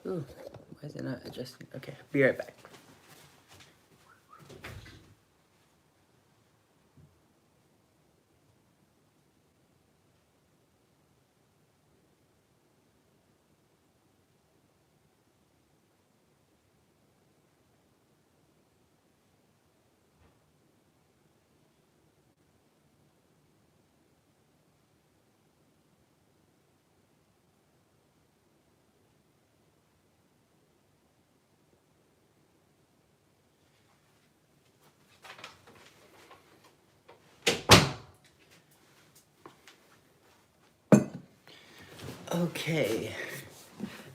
Ooh, why is it not adjusting? Okay, be right back. Okay,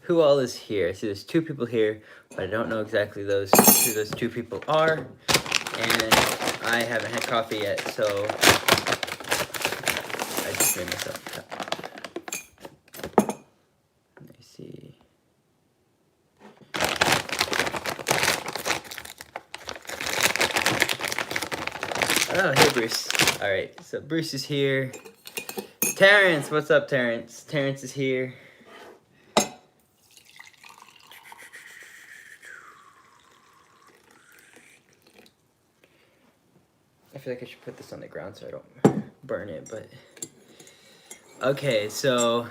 who all is here? I see there's 2 people here, but I don't know exactly who those 2 people are, and I haven't had coffee yet, so I just made myself a cup. Let me see. Oh, hey Bruce. All right, so Bruce is here. Terrence, what's up, Terrence? Terrence is here. I feel like I should put this on the ground so I don't burn it, but... Okay, so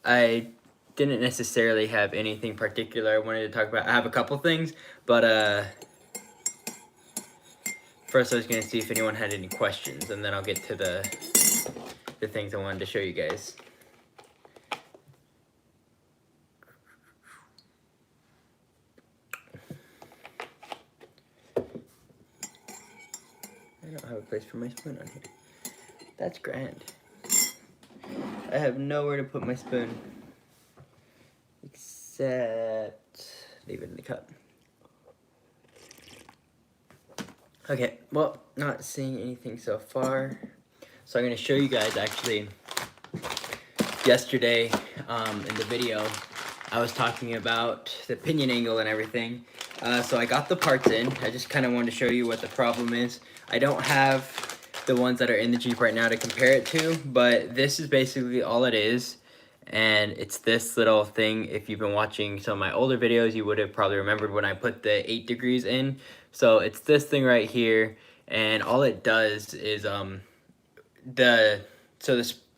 I didn't necessarily have anything particular I wanted to talk about. I have a couple things, but first I was going to see if anyone had any questions, and then I'll get to the things I wanted to show you guys. I don't have a place for my spoon on here. That's grand. I have nowhere to put my spoon. Except leave it in the cup. Okay, well, not seeing anything so far. So I'm going to show you guys actually. Yesterday in the video, I was talking about the pinion angle and everything. So I got the parts in. I just kind of wanted to show you what the problem is. I don't have the ones that are in the Jeep right now to compare it to, but this is basically all it is. And it's this little thing. If you've been watching some of my older videos, you would have probably remembered when I put the 8 degrees in. So it's this thing right here, and all it does is the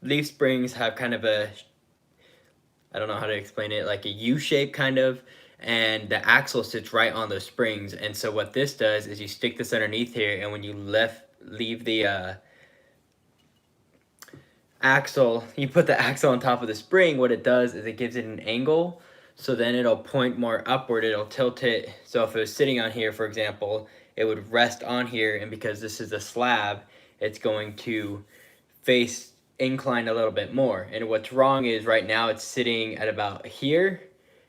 leaf springs have kind of a, I don't know how to explain it, like a U shape kind of, and the axle sits right on those springs. And so what this does is you stick this underneath here, and when you leave the axle, you put the axle on top of the spring, what it does is it gives it an angle, so then it'll point more upward, it'll tilt it. So if it was sitting on here, for example, it would rest on here, and because this is a slab, it's going to face inclined a little bit more. And what's wrong is right now it's sitting at about here,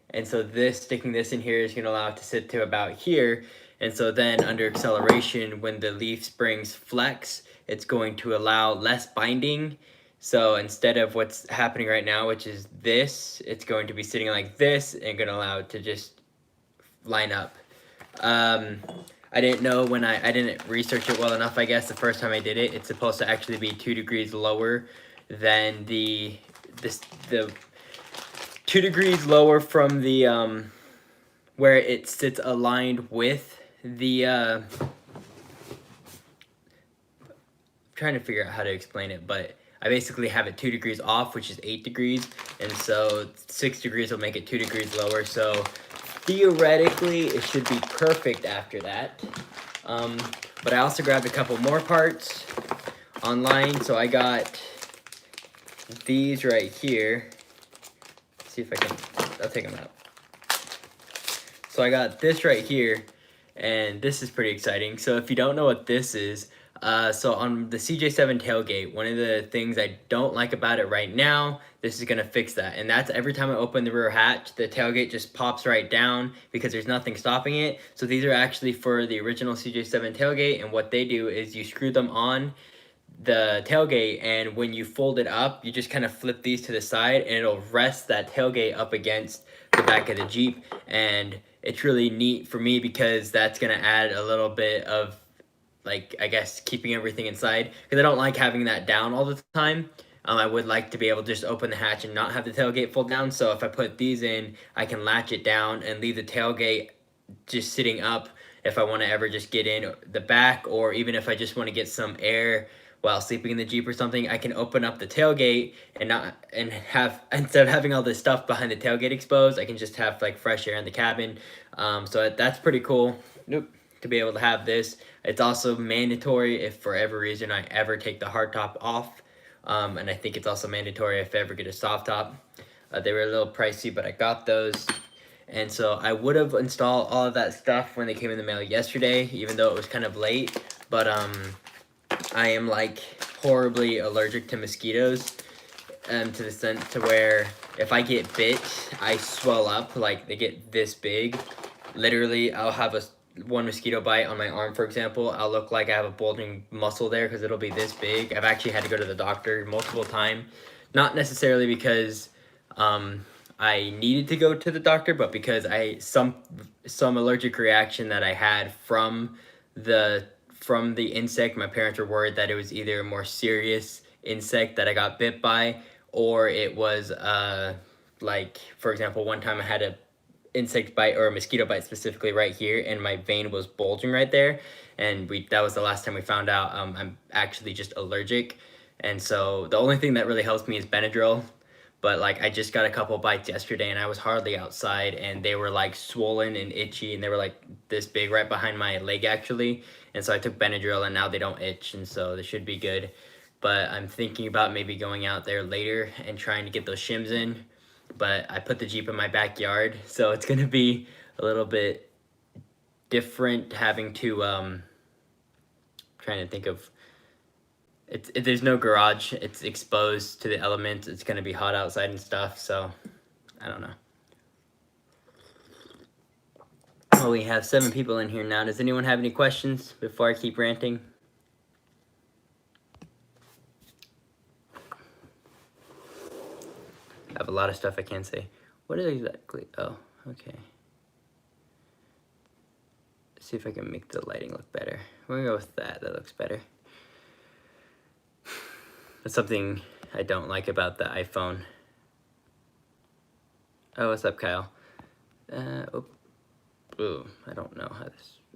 and so sticking this in here is going to allow it to sit to about here. And so then under acceleration, when the leaf springs flex, it's going to allow less binding. So instead of what's happening right now, which is this, it's going to be sitting like this and going to allow it to just line up. I didn't know when I didn't research it well enough, I guess, the first time I did it. It's supposed to actually be 2 degrees lower than the 2 degrees lower from the, where it sits aligned with the, I'm trying to figure out how to explain it, but I basically have it 2 degrees off, which is 8 degrees, and so 6 degrees will make it 2 degrees lower, so theoretically, it should be perfect after that. But I also grabbed a couple more parts online. So I got these right here. Let's see if I can, I'll take them out. So I got this right here, and this is pretty exciting. So if you don't know what this is, so on the CJ7 tailgate, one of the things I don't like about it right now, this is gonna fix that. And that's every time I open the rear hatch, the tailgate just pops right down because there's nothing stopping it. So these are actually for the original CJ7 tailgate, and what they do is you screw them on the tailgate, and when you fold it up, you just kind of flip these to the side, and it'll rest that tailgate up against the back of the Jeep. And it's really neat for me because that's gonna add a little bit of, like, I guess, keeping everything inside, because I don't like having that down all the time. I would like to be able to just open the hatch and not have the tailgate fold down. So if I put these in, I can latch it down and leave the tailgate just sitting up if I want to ever just get in the back, or even if I just want to get some air while sleeping in the Jeep or something, I can open up the tailgate and have, instead of having all this stuff behind the tailgate exposed, I can just have like fresh air in the cabin. So that's pretty cool. Nope. To be able to have this. It's also mandatory if for every reason I ever take the hard top off. And I think it's also mandatory if I ever get a soft top. They were a little pricey, but I got those. And so I would have installed all of that stuff when they came in the mail yesterday, even though it was kind of late. But I am like horribly allergic to mosquitoes, to the sense to where if I get bit, I swell up, like they get this big. Literally, I'll have one mosquito bite on my arm, for example. I'll look like I have a bulging muscle there because it'll be this big. I've actually had to go to the doctor multiple times, not necessarily because I needed to go to the doctor, but because some allergic reaction that I had from the insect. My parents were worried that it was either a more serious insect that I got bit by, or it was like, for example, one time I had a insect bite, or a mosquito bite specifically, right here, and my vein was bulging right there, and that was the last time we found out I'm actually just allergic. And so the only thing that really helps me is Benadryl. But like, I just got a couple bites yesterday and I was hardly outside, and they were like swollen and itchy, and they were like this big right behind my leg actually. And so I took Benadryl and now they don't itch, and so they should be good. But I'm thinking about maybe going out there later and trying to get those shims in. But I put the Jeep in my backyard, so it's gonna be a little bit different having to trying to think of, there's no garage, it's exposed to the elements, it's gonna be hot outside and stuff, so I don't know. Well, we have 7 people in here now. Does anyone have any questions before I keep ranting? I have a lot of stuff I can't say. What is exactly? Oh, okay. Let's see if I can make the lighting look better. We're gonna go with that. That looks better. That's something I don't like about the iPhone. Oh, what's up, Kyle? Ooh, I don't know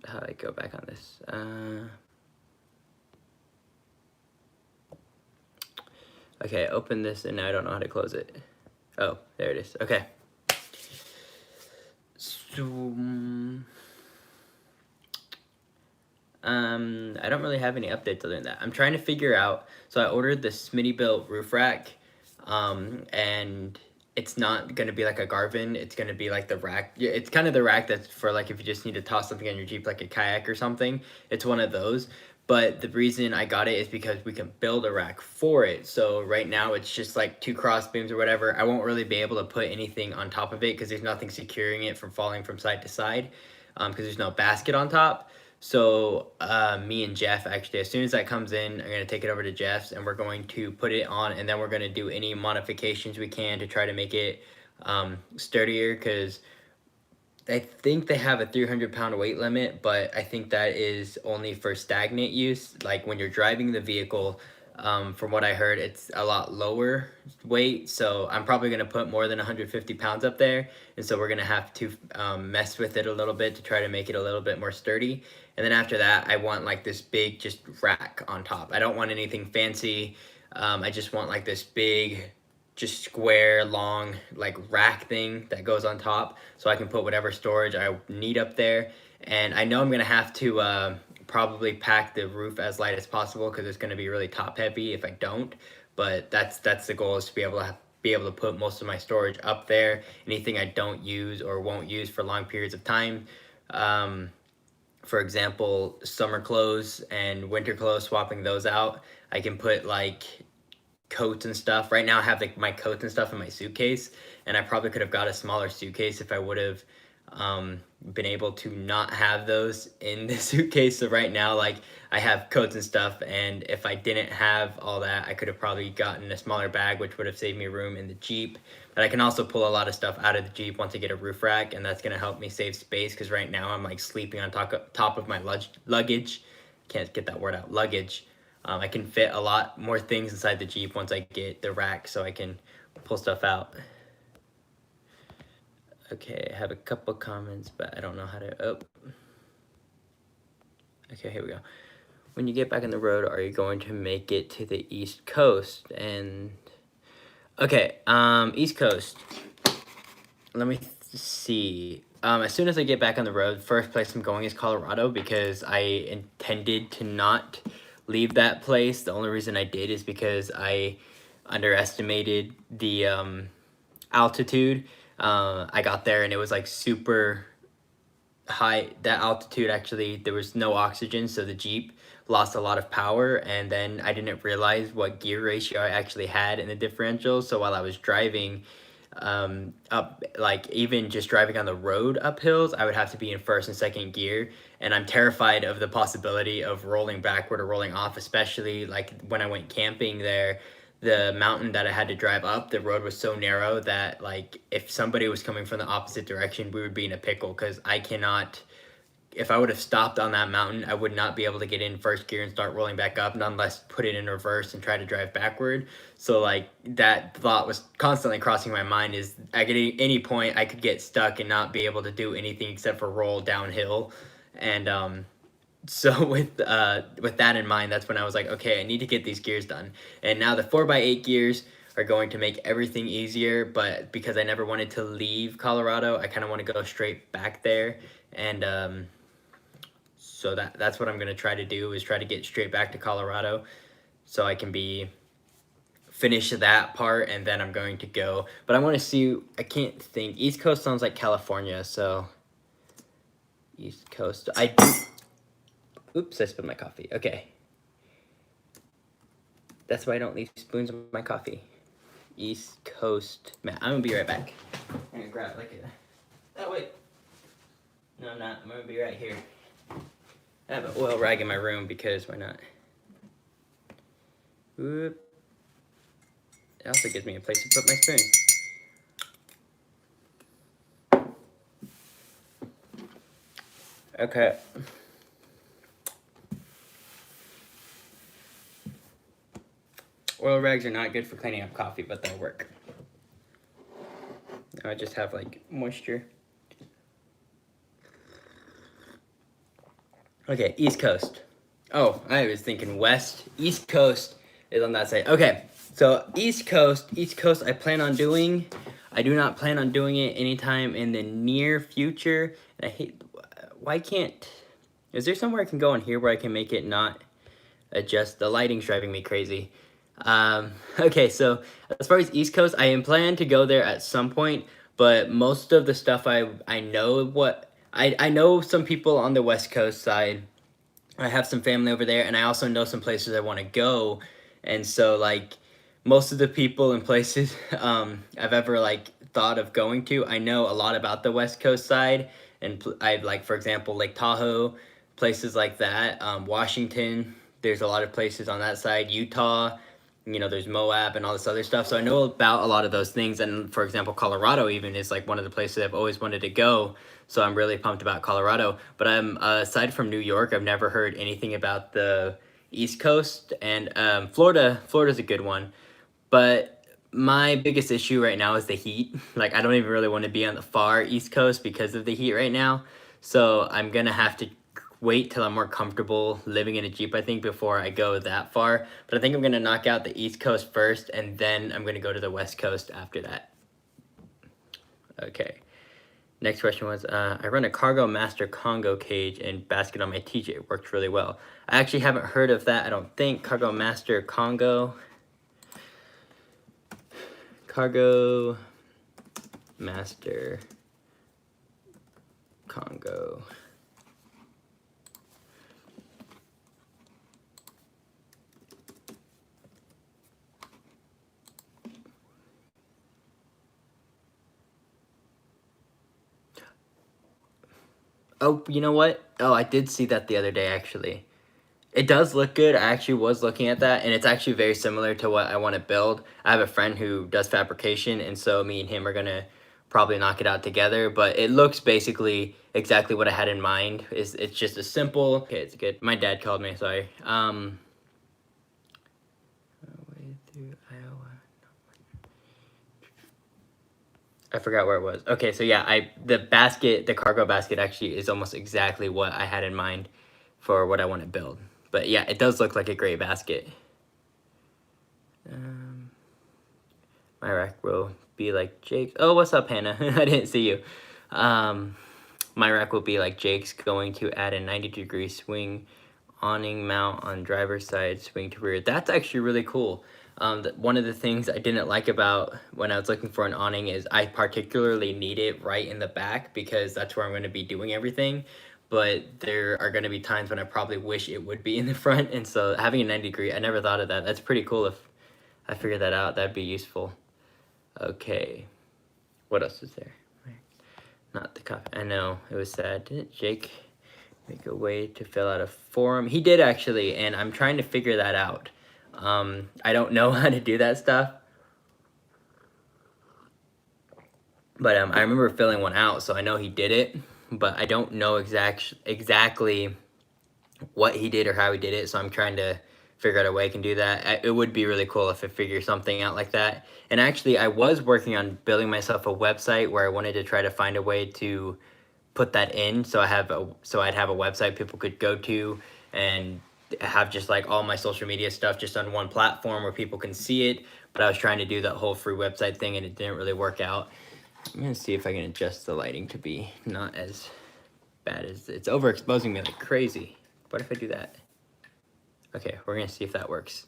how I go back on this. Okay, open this, and now I don't know how to close it. Oh, there it is. Okay. So, I don't really have any updates other than that. I'm trying to figure out, so I ordered the Smittybilt roof rack, and it's not going to be like a Garvin, it's going to be like the rack. It's kind of the rack that's for like if you just need to toss something on your Jeep, like a kayak or something. It's one of those. But the reason I got it is because we can build a rack for it. So right now it's just like 2 cross beams or whatever. I won't really be able to put anything on top of it because there's nothing securing it from falling from side to side, because there's no basket on top. So me and Jeff, actually, as soon as that comes in, I'm going to take it over to Jeff's and we're going to put it on, and then we're going to do any modifications we can to try to make it sturdier, because I think they have a 300-pound weight limit, but I think that is only for stagnant use. Like when you're driving the vehicle, from what I heard, it's a lot lower weight. So I'm probably going to put more than 150 pounds up there. And so we're going to have to mess with it a little bit to try to make it a little bit more sturdy. And then after that, I want like this big just rack on top. I don't want anything fancy. I just want like this big, just square, long, like rack thing that goes on top, so I can put whatever storage I need up there. And I know I'm gonna have to probably pack the roof as light as possible because it's gonna be really top heavy if I don't. But that's the goal, is to be able to put most of my storage up there. Anything I don't use or won't use for long periods of time. For example, summer clothes and winter clothes, swapping those out. I can put like coats and stuff. Right now I have like my coats and stuff in my suitcase, and I probably could have got a smaller suitcase if I would have been able to not have those in the suitcase. So right now, like, I have coats and stuff, and if I didn't have all that, I could have probably gotten a smaller bag, which would have saved me room in the Jeep. But I can also pull a lot of stuff out of the Jeep once I get a roof rack, and that's going to help me save space, because right now I'm like sleeping on top of my luggage. Can't get that word out, luggage. I can fit a lot more things inside the Jeep once I get the rack so I can pull stuff out. Okay, I have a couple comments, but I don't know how to, oh. Okay, here we go. When you get back on the road, are you going to make it to the East Coast? And, okay, East Coast. Let me see. As soon as I get back on the road, first place I'm going is Colorado because I intended to not leave that place. The only reason I did is because I underestimated the altitude. I got there and it was like super high. That altitude, actually, there was no oxygen, so the Jeep lost a lot of power, and then I didn't realize what gear ratio I actually had in the differential. So while I was driving up, like even just driving on the road up hills, I would have to be in first and second gear, and I'm terrified of the possibility of rolling backward or rolling off, especially like when I went camping there. The mountain that I had to drive up, the road was so narrow that like if somebody was coming from the opposite direction, we would be in a pickle, because I cannot, if I would have stopped on that mountain, I would not be able to get in first gear and start rolling back up, nonetheless put it in reverse and try to drive backward. So like that thought was constantly crossing my mind, is at any point I could get stuck and not be able to do anything except for roll downhill. And so with that in mind, that's when I was like, okay, I need to get these gears done. And now the 4x8 gears are going to make everything easier, but because I never wanted to leave Colorado, I kind of want to go straight back there. And so that's what I'm going to try to do, is try to get straight back to Colorado so I can finish that part, and then I'm going to go. But I want to see, I can't think. East Coast sounds like California, so East Coast. Oops, I spilled my coffee. Okay. That's why I don't leave spoons in my coffee. East Coast. Man, I'm gonna be right back. I'm gonna grab like a... Oh, wait. No, I'm not. I'm gonna be right here. I have an oil rag in my room because why not? Whoop. It also gives me a place to put my spoon. Okay. Oil rags are not good for cleaning up coffee, but they'll work. Now I just have like moisture. Okay, East Coast. Oh, I was thinking West. East Coast is on that side. Okay, so East Coast, I plan on doing. I do not plan on doing it anytime in the near future. And I hate, why can't, is there somewhere I can go in here where I can make it not adjust? The lighting's driving me crazy. Okay, so as far as East Coast, I am planning to go there at some point, but most of the stuff I know what, I know some people on the West Coast side. I have some family over there, and I also know some places I want to go, and so like most of the people and places I've ever like thought of going to, I know a lot about the West Coast side, and I like, for example, Lake Tahoe, places like that, Washington. There's a lot of places on that side, Utah. You know, there's Moab and all this other stuff. So I know about a lot of those things. And for example, Colorado even is like one of the places I've always wanted to go. So I'm really pumped about Colorado. But I'm aside from New York, I've never heard anything about the East Coast. And Florida's a good one. But my biggest issue right now is the heat. Like, I don't even really want to be on the far East Coast because of the heat right now. So I'm going to have to wait till I'm more comfortable living in a Jeep, I think, before I go that far. But I think I'm going to knock out the East Coast first, and then I'm going to go to the West Coast after that. Okay. Next question was, I run a Cargo Master Congo cage and basket on my TJ. It worked really well. I actually haven't heard of that, I don't think. Cargo Master Congo. Cargo Master Congo. Oh, you know what? Oh, I did see that the other day, actually. It does look good. I actually was looking at that, and it's actually very similar to what I want to build. I have a friend who does fabrication, and so me and him are going to probably knock it out together. But it looks basically exactly what I had in mind. It's just a simple... Okay, it's good. My dad called me, sorry. I forgot where it was. Okay, so yeah, the cargo basket actually is almost exactly what I had in mind for what I want to build. But yeah, it does look like a great basket. My rack will be like Jake's. Oh, what's up, Hannah? I didn't see you. My rack will be like Jake's, going to add a 90-degree swing awning mount on driver's side, swing to rear. That's actually really cool. One of the things I didn't like about when I was looking for an awning is I particularly need it right in the back because that's where I'm going to be doing everything. But there are going to be times when I probably wish it would be in the front. And so having a 90-degree, I never thought of that. That's pretty cool. If I figured that out, that'd be useful. Okay. What else is there? Not the coffee. I know, it was sad. Didn't Jake make a way to fill out a form? He did actually, and I'm trying to figure that out. I don't know how to do that stuff. But I remember filling one out, so I know he did it. But I don't know exactly what he did or how he did it, so I'm trying to figure out a way I can do that. It would be really cool if I figure something out like that. And actually, I was working on building myself a website where I wanted to try to find a way to put that in, so I'd have a website people could go to and have just like all my social media stuff just on one platform where people can see it. But I was trying to do that whole free website thing and it didn't really work out. I'm gonna see if I can adjust the lighting to be not as bad as it's overexposing me like crazy. What if I do that? Okay, we're gonna see if that works.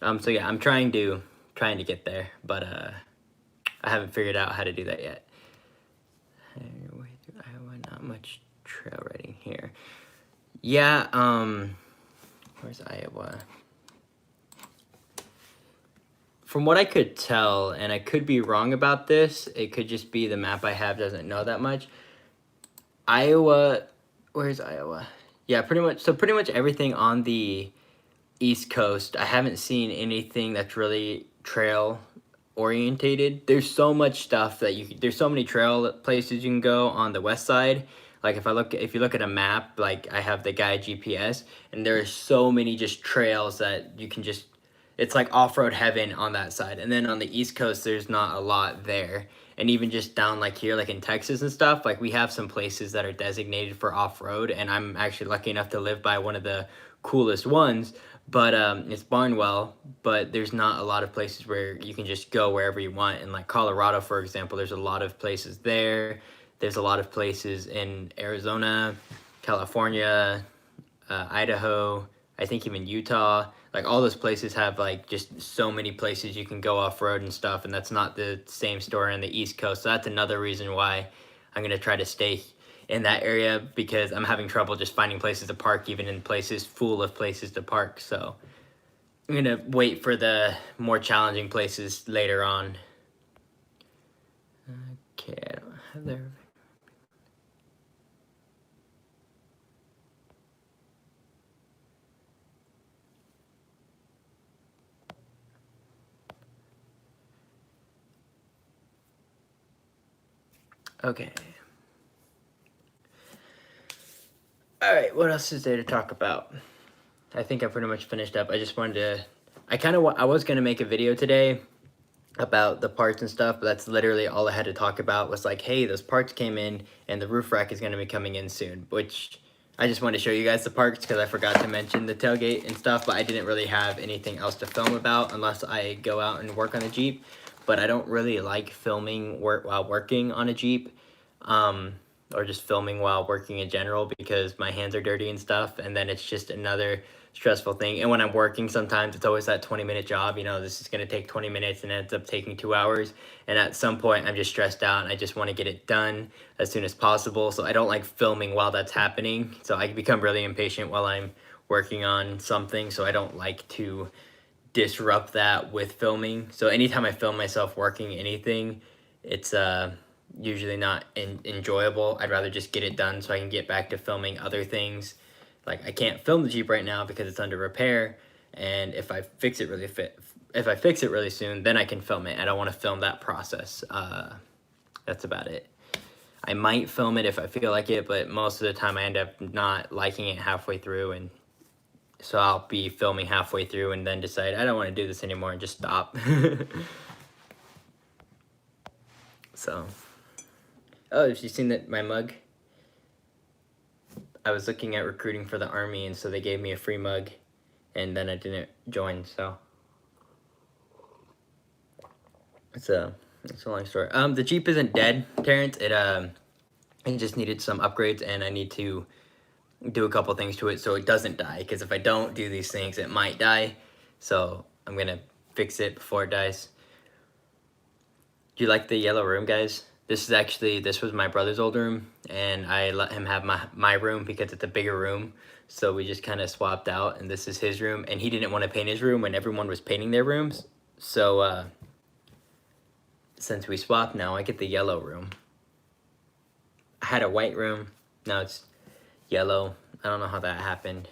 So yeah, I'm trying to get there, but I haven't figured out how to do that yet. Way through Iowa, not much trail riding here. Yeah, where's Iowa? From what I could tell, and I could be wrong about this, it could just be the map I have doesn't know that much. Iowa, where's Iowa? Yeah, pretty much everything on the East Coast. I haven't seen anything that's really trail orientated. There's so much stuff that there's so many trail places you can go on the west side. Like if you look at a map, like I have the guide GPS, and there are so many just trails that you can just, it's like off-road heaven on that side. And then on the East Coast, there's not a lot there. And even just down like here, like in Texas and stuff, like we have some places that are designated for off-road, and I'm actually lucky enough to live by one of the coolest ones. But it's Barnwell, but there's not a lot of places where you can just go wherever you want. And like Colorado, for example, there's a lot of places there. There's a lot of places in Arizona, California, Idaho, I think even Utah. Like all those places have like just so many places you can go off-road and stuff, and that's not the same story on the East Coast. So that's another reason why I'm gonna try to stay in that area, because I'm having trouble just finding places to park, even in places full of places to park. So I'm gonna wait for the more challenging places later on. Okay, I don't have their... Okay. All right, what else is there to talk about? I think I pretty much finished up. I just wanted to, I was gonna make a video today about the parts and stuff, but that's literally all I had to talk about was like, hey, those parts came in and the roof rack is gonna be coming in soon, which I just wanted to show you guys the parts because I forgot to mention the tailgate and stuff, but I didn't really have anything else to film about unless I go out and work on a Jeep. But I don't really like filming while working on a Jeep. Or just filming while working in general because my hands are dirty and stuff, and then it's just another stressful thing. And when I'm working, sometimes it's always that 20-minute job, you know, this is going to take 20 minutes and it ends up taking 2 hours, and at some point I'm just stressed out and I just want to get it done as soon as possible. So I don't like filming while that's happening, so I become really impatient while I'm working on something, so I don't like to disrupt that with filming. So anytime I film myself working anything, it's usually not enjoyable. I'd rather just get it done so I can get back to filming other things. Like I can't film the Jeep right now because it's under repair, and if I fix it really soon, then I can film it. I don't want to film that process. That's about it. I might film it if I feel like it, but most of the time I end up not liking it halfway through, and so I'll be filming halfway through and then decide I don't want to do this anymore and just stop. So, oh, have you seen that my mug? I was looking at recruiting for the Army, and so they gave me a free mug, and then I didn't join, so. It's a long story. The Jeep isn't dead, Terrence. It just needed some upgrades, and I need to do a couple things to it so it doesn't die, because if I don't do these things, it might die. So I'm gonna fix it before it dies. Do you like the yellow room, guys? This was my brother's old room, and I let him have my room because it's a bigger room. So we just kind of swapped out, and this is his room, and he didn't want to paint his room when everyone was painting their rooms. So since we swapped, now I get the yellow room. I had a white room, now it's yellow. I don't know how that happened.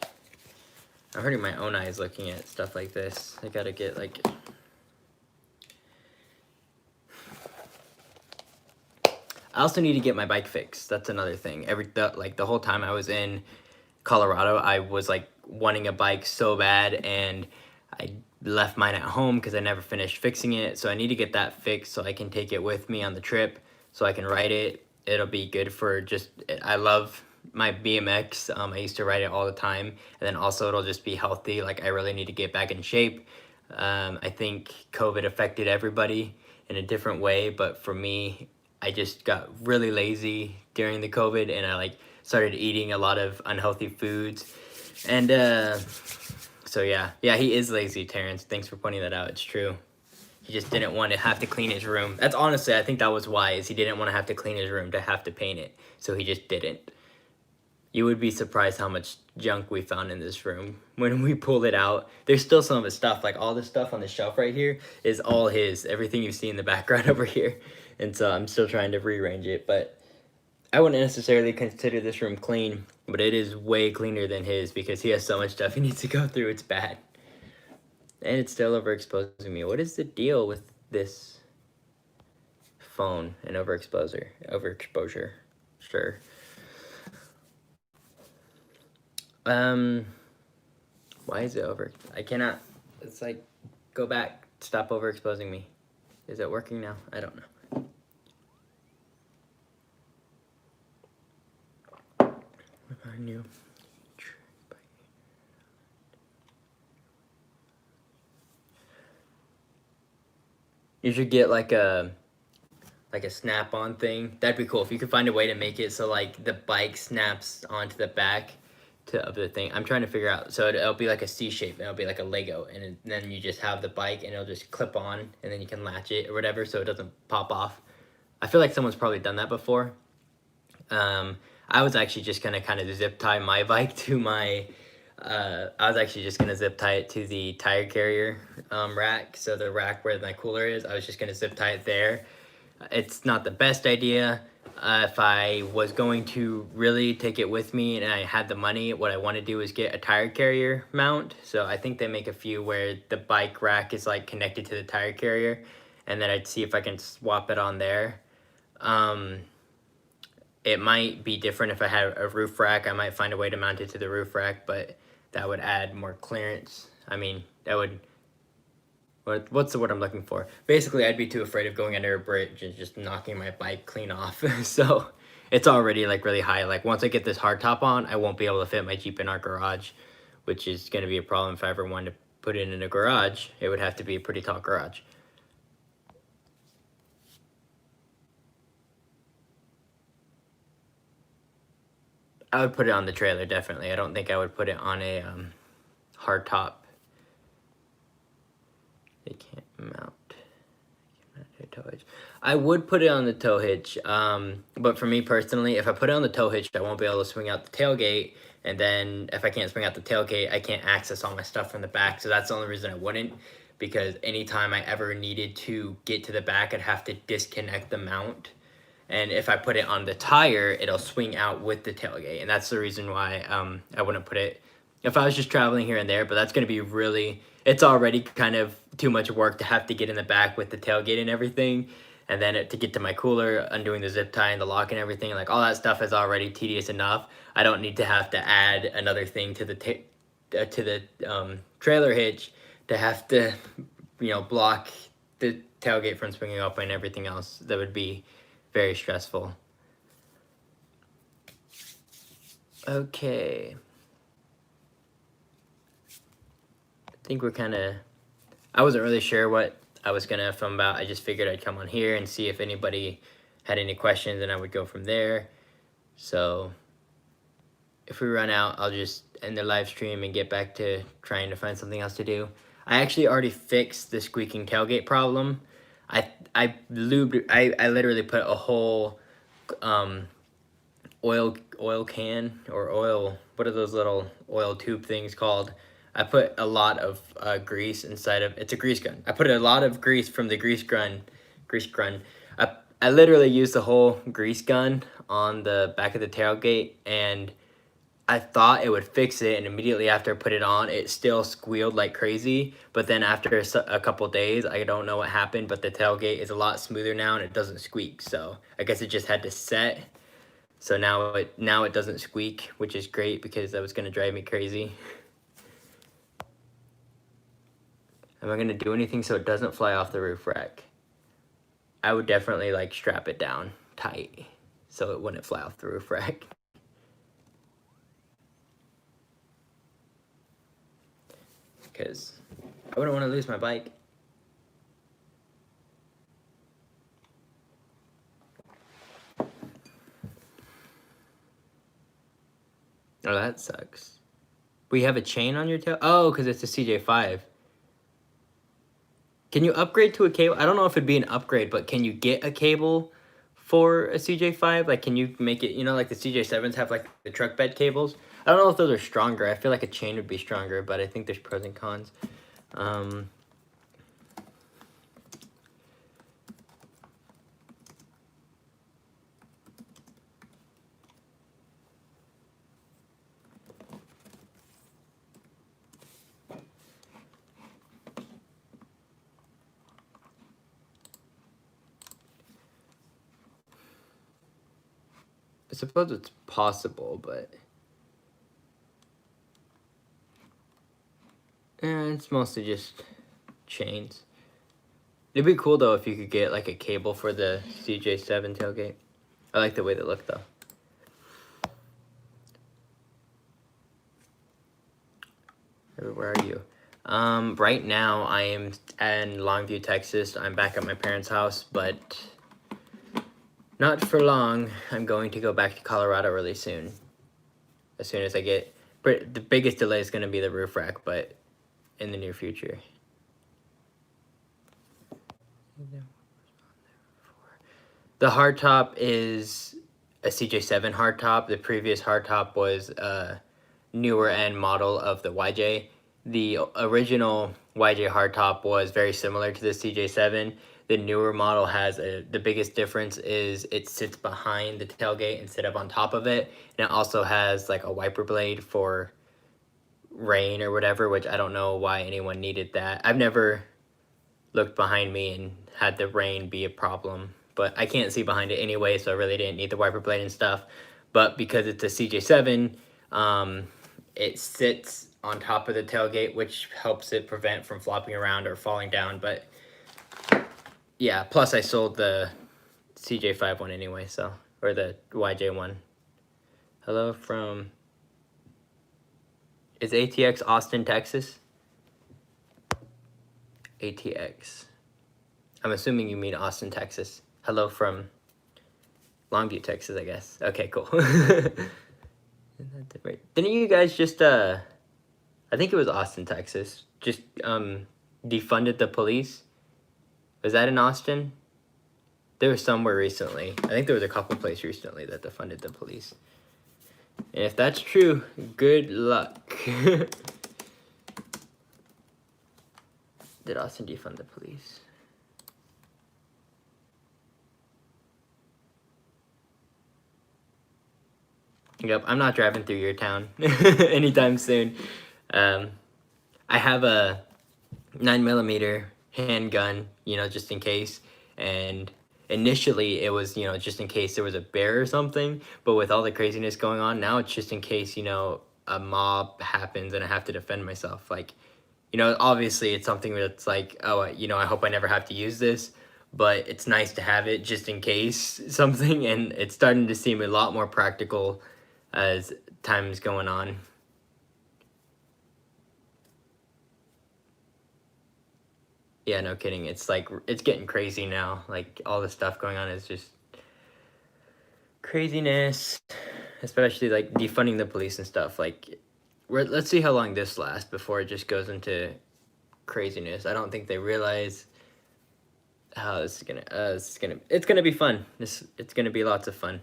I'm hurting my own eyes looking at stuff like this. I gotta get like... I also need to get my bike fixed. That's another thing. The whole time I was in Colorado, I was like wanting a bike so bad, and I left mine at home because I never finished fixing it. So I need to get that fixed so I can take it with me on the trip so I can ride it. It'll be good for I love my BMX. I used to ride it all the time, and then also it'll just be healthy. Like, I really need to get back in shape. I think COVID affected everybody in a different way, but for me, I just got really lazy during the COVID, and I like started eating a lot of unhealthy foods. And so yeah, he is lazy, Terrence. Thanks for pointing that out. It's true. He just didn't want to have to clean his room. That's honestly, I think that was why, is he didn't want to have to clean his room to have to paint it. So he just didn't. You would be surprised how much junk we found in this room when we pulled it out. There's still some of his stuff, like all this stuff on the shelf right here is all his. Everything you see in the background over here. And so I'm still trying to rearrange it, but I wouldn't necessarily consider this room clean, but it is way cleaner than his because he has so much stuff he needs to go through. It's bad. And it's still overexposing me. What is the deal with this phone and overexposure? Sure. Why is it over? I cannot, it's like, go back, stop overexposing me. Is it working now? I don't know. New. You should get like a snap-on thing. That'd be cool if you could find a way to make it so like the bike snaps onto the back of the thing. I'm trying to figure out. So it'll be like a C shape. It'll be like a Lego, and then you just have the bike, and it'll just clip on, and then you can latch it or whatever, so it doesn't pop off. I feel like someone's probably done that before. I was actually just gonna kind of zip tie my bike to my. I was actually just gonna zip tie it to the tire carrier rack. So the rack where my cooler is, I was just gonna zip tie it there. It's not the best idea. If I was going to really take it with me and I had the money, what I want to do is get a tire carrier mount. So I think they make a few where the bike rack is like connected to the tire carrier, and then I'd see if I can swap it on there. It might be different if I had a roof rack. I might find a way to mount it to the roof rack, but that would add more clearance. I mean, that would... What's the word I'm looking for? Basically, I'd be too afraid of going under a bridge and just knocking my bike clean off. So it's already like really high. Like once I get this hardtop on, I won't be able to fit my Jeep in our garage, which is going to be a problem if I ever wanted to put it in a garage. It would have to be a pretty tall garage. I would put it on the trailer, definitely. I don't think I would put it on a hard top. They can't mount. Tow hitch. I would put it on the tow hitch, but for me personally, if I put it on the tow hitch, I won't be able to swing out the tailgate, and then if I can't swing out the tailgate, I can't access all my stuff from the back, so that's the only reason I wouldn't, because anytime I ever needed to get to the back, I'd have to disconnect the mount. And if I put it on the tire, it'll swing out with the tailgate. And that's the reason why I wouldn't put it, if I was just traveling here and there, but that's going to be really, it's already kind of too much work to have to get in the back with the tailgate and everything. And then to get to my cooler, undoing the zip tie and the lock and everything, like all that stuff is already tedious enough. I don't need to have to add another thing to the trailer hitch to have to, block the tailgate from swinging open and everything else. That would be very stressful. Okay. I think we're kind of, I wasn't really sure what I was going to film about. I just figured I'd come on here and see if anybody had any questions, and I would go from there. So if we run out, I'll just end the live stream and get back to trying to find something else to do. I actually already fixed the squeaking tailgate problem. I literally put a whole oil can or oil, what are those little oil tube things called? I put a lot of grease inside of, it's a grease gun. I put a lot of grease from the grease gun. I literally used the whole grease gun on the back of the tailgate, and I thought it would fix it, and immediately after I put it on, it still squealed like crazy. But then after a couple days, I don't know what happened, but the tailgate is a lot smoother now and it doesn't squeak. So I guess it just had to set. So now it doesn't squeak, which is great because that was gonna drive me crazy. Am I gonna do anything so it doesn't fly off the roof rack? I would definitely like strap it down tight so it wouldn't fly off the roof rack. Because I wouldn't want to lose my bike. Oh, that sucks. We have a chain on your tail? Oh, because it's a CJ5. Can you upgrade to a cable? I don't know if it'd be an upgrade, but can you get a cable for a CJ5? Like, can you make it, you know, like the CJ7s have like the truck bed cables? I don't know if those are stronger. I feel like a chain would be stronger, but I think there's pros and cons. I suppose it's possible, but it's mostly just chains. It'd be cool though if you could get like a cable for the CJ7 tailgate. I like the way they look though. Where are you? Right now I am in Longview, Texas. I'm back at my parents' house, but not for long. I'm going to go back to Colorado really soon. As soon as I get, but the biggest delay is going to be the roof rack, but in the near future. The hardtop is a CJ7 hardtop. The previous hardtop was a newer end model of the YJ. The original YJ hardtop was very similar to the CJ7. The newer model has the biggest difference is it sits behind the tailgate instead of on top of it. And it also has like a wiper blade for rain or whatever, which I don't know why anyone needed that. I've never looked behind me and had the rain be a problem, but I can't see behind it anyway, so I really didn't need the wiper blade and stuff. But because it's a CJ7, it sits on top of the tailgate, which helps it prevent from flopping around or falling down. But yeah, plus I sold the CJ5 one anyway, so, or the YJ one. Hello from, is ATX Austin, Texas? ATX. I'm assuming you mean Austin, Texas. Hello from Longview, Texas, I guess. Okay, cool. Didn't you guys just, I think it was Austin, Texas, just defunded the police? Was that in Austin? There was somewhere recently. I think there was a couple places recently that defunded the police. And if that's true, good luck. Did Austin defund the police? Yep, I'm not driving through your town anytime soon. I have a 9mm handgun, you know, just in case. And initially it was, you know, just in case there was a bear or something. But with all the craziness going on, now it's just in case, you know, a mob happens and I have to defend myself. Like, you know, obviously it's something that's like, oh, you know, I hope I never have to use this. but it's nice to have it just in case something, and it's starting to seem a lot more practical as time's going on. Yeah, no kidding. It's like it's getting crazy now. Like all the stuff going on is just craziness, especially like defunding the police and stuff. Like, let's see how long this lasts before it just goes into craziness. I don't think they realize how this is gonna. It's gonna be fun. It's gonna be lots of fun.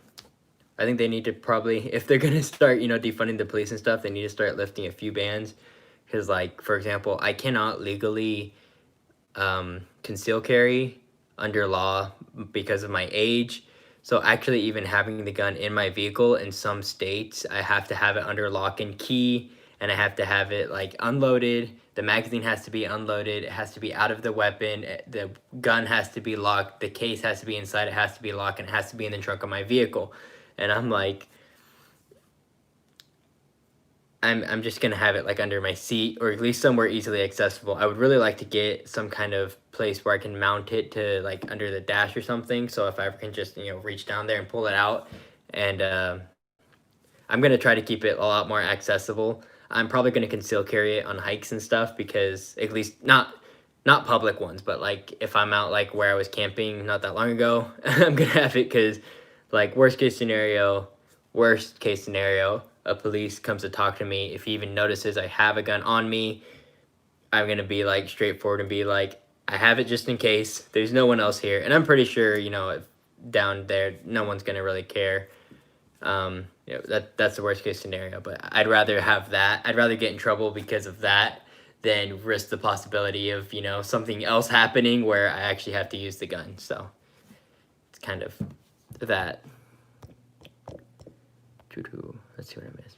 I think they need to probably, if they're gonna start, defunding the police and stuff, they need to start lifting a few bans. Because, like, for example, I cannot legally conceal carry under law because of my age. So actually even having the gun in my vehicle in some states, I have to have it under lock and key, and I have to have it like unloaded. The magazine has to be unloaded. It has to be out of the weapon. The gun has to be locked. The case has to be inside. It has to be locked, and it has to be in the trunk of my vehicle. And I'm like, I'm just gonna have it like under my seat, or at least somewhere easily accessible. I would really like to get some kind of place where I can mount it to like under the dash or something. So if I ever can just reach down there and pull it out, and I'm gonna try to keep it a lot more accessible. I'm probably gonna conceal carry it on hikes and stuff, because at least not public ones, but like if I'm out like where I was camping not that long ago, I'm gonna have it, because like worst case scenario, a police comes to talk to me. If he even notices I have a gun on me, I'm gonna be like straightforward and be like, I have it just in case. There's no one else here, and I'm pretty sure if down there no one's gonna really care. That's the worst case scenario. But I'd rather have that. I'd rather get in trouble because of that than risk the possibility of something else happening where I actually have to use the gun. So it's kind of that. Let's see what I missed.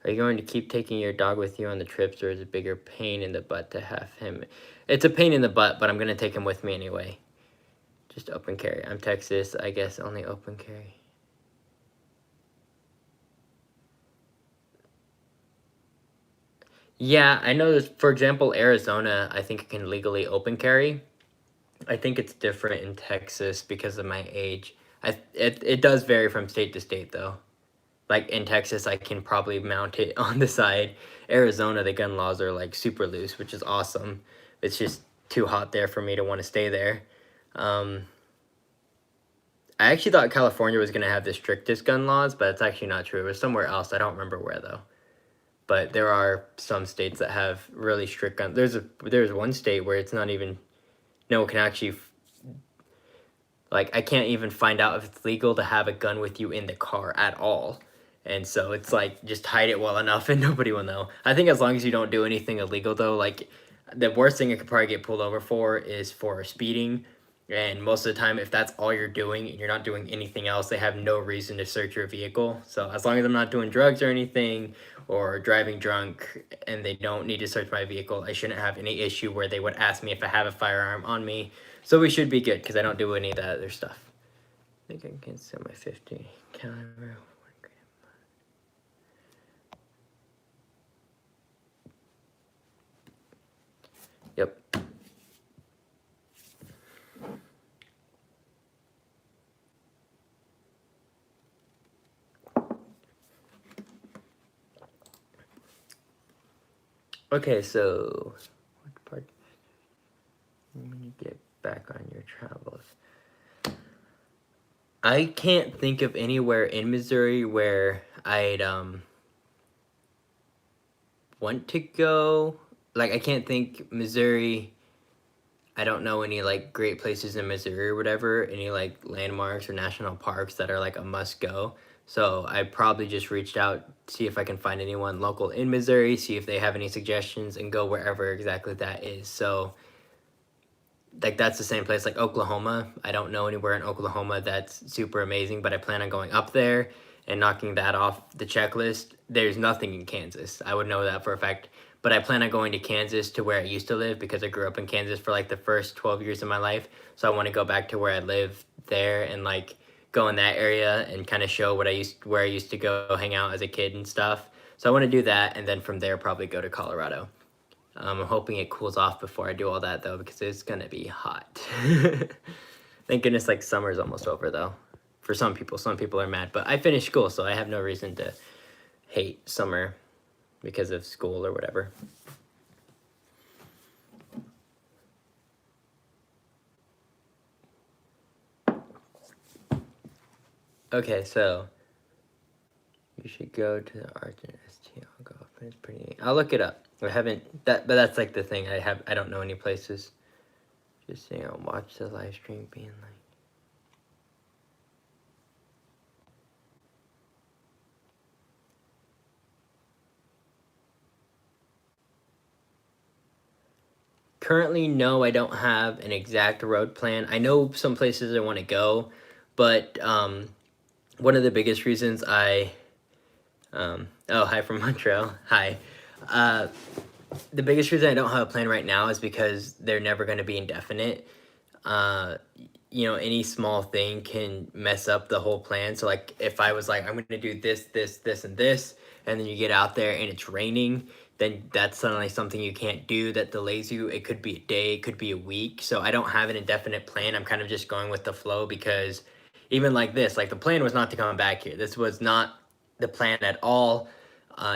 Are you going to keep taking your dog with you on the trips, or is it a bigger pain in the butt to have him? It's a pain in the butt, but I'm going to take him with me anyway. Just open carry. I'm Texas. I guess only open carry. Yeah, I know this. For example, Arizona, I think it can legally open carry. I think it's different in Texas because of my age. It does vary from state to state, though. Like in Texas, I can probably mount it on the side. Arizona, the gun laws are like super loose, which is awesome. It's just too hot there for me to want to stay there. I actually thought California was going to have the strictest gun laws, but it's actually not true. It was somewhere else. I don't remember where, though. But there are some states that have really strict gun. There's one state where it's not even, no one can actually, like, I can't even find out if it's legal to have a gun with you in the car at all. And so it's like, just hide it well enough and nobody will know. I think as long as you don't do anything illegal, though, like, the worst thing I could probably get pulled over for is for speeding. And most of the time, if that's all you're doing and you're not doing anything else, they have no reason to search your vehicle. So as long as I'm not doing drugs or anything, or driving drunk, and they don't need to search my vehicle, I shouldn't have any issue where they would ask me if I have a firearm on me. So we should be good, because I don't do any of that other stuff. I think I can set my 50 caliber. Yep. Okay, so what part? When you get back on your travels, I can't think of anywhere in Missouri where I'd want to go. Like, I can't think Missouri. I don't know any like great places in Missouri or whatever, any like landmarks or national parks that are like a must go. So I probably just reached out, see if I can find anyone local in Missouri, see if they have any suggestions, and go wherever exactly that is. So like that's the same place like Oklahoma. I don't know anywhere in Oklahoma that's super amazing, but I plan on going up there and knocking that off the checklist. There's nothing in Kansas. I would know that for a fact. But I plan on going to Kansas, to where I used to live, because I grew up in Kansas for like the first 12 years of my life. So I want to go back to where I live there and like go in that area and kind of show where I used to go hang out as a kid and stuff. So I want to do that, and then from there probably go to Colorado. I'm hoping it cools off before I do all that though, because it's gonna be hot. Thank goodness, like, summer's almost over though. For some people are mad, but I finished school, so I have no reason to hate summer because of school or whatever. Okay, so you should go to the Argent ST. I'll go up. It's pretty neat. I'll look it up. I haven't but that's like the thing. I don't know any places. Just watch the live stream being like. Currently, no, I don't have an exact road plan. I know some places I want to go, but one of the biggest reasons oh, hi from Montreal. Hi. The biggest reason I don't have a plan right now is because they're never going to be indefinite. Any small thing can mess up the whole plan. So, like, if I was like, I'm going to do this, this, this, and this, and then you get out there and it's raining, then that's suddenly something you can't do that delays you. It could be a day, it could be a week. So I don't have an indefinite plan. I'm kind of just going with the flow, because even like this, like, the plan was not to come back here. This was not the plan at all.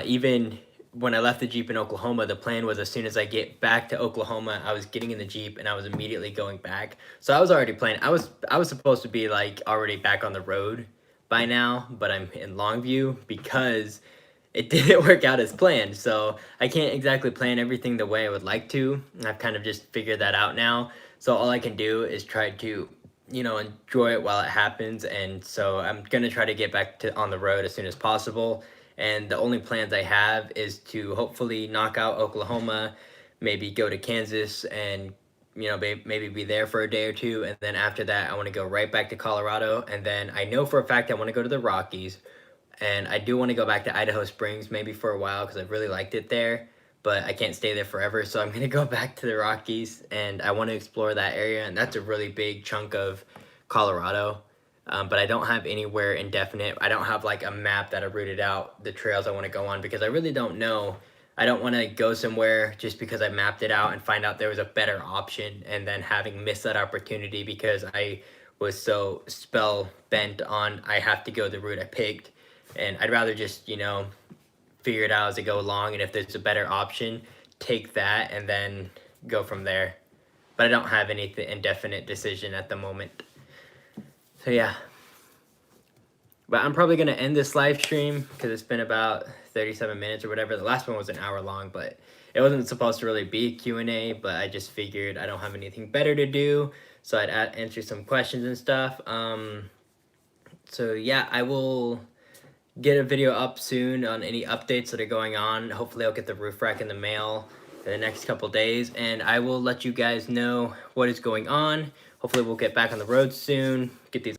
Even when I left the Jeep in Oklahoma, the plan was, as soon as I get back to Oklahoma, I was getting in the Jeep and I was immediately going back. So I was already planning. I was supposed to be like already back on the road by now, but I'm in Longview because it didn't work out as planned. So I can't exactly plan everything the way I would like to. I've kind of just figured that out now. So all I can do is try to, enjoy it while it happens. And so I'm going to try to get back on the road as soon as possible. And the only plans I have is to hopefully knock out Oklahoma, maybe go to Kansas and, maybe be there for a day or two. And then after that, I want to go right back to Colorado. And then I know for a fact I want to go to the Rockies. And I do want to go back to Idaho Springs maybe for a while, because I really liked it there. But I can't stay there forever, so I'm going to go back to the Rockies. And I want to explore that area. And that's a really big chunk of Colorado. But I don't have anywhere indefinite. I don't have like a map that I routed out the trails I want to go on, because I really don't know. I don't want to go somewhere just because I mapped it out and find out there was a better option, and then having missed that opportunity because I was so spell bent on I have to go the route I picked. And I'd rather just, figure it out as I go along. And if there's a better option, take that and then go from there. But I don't have any indefinite decision at the moment. So yeah. But I'm probably going to end this live stream because it's been about 37 minutes or whatever. The last one was an hour long, but it wasn't supposed to really be a Q&A, but I just figured I don't have anything better to do, so I'd answer some questions and stuff. So yeah, I will get a video up soon on any updates that are going on. Hopefully I'll get the roof rack in the mail in the next couple days, and I will let you guys know what is going on. Hopefully we'll get back on the road soon, get these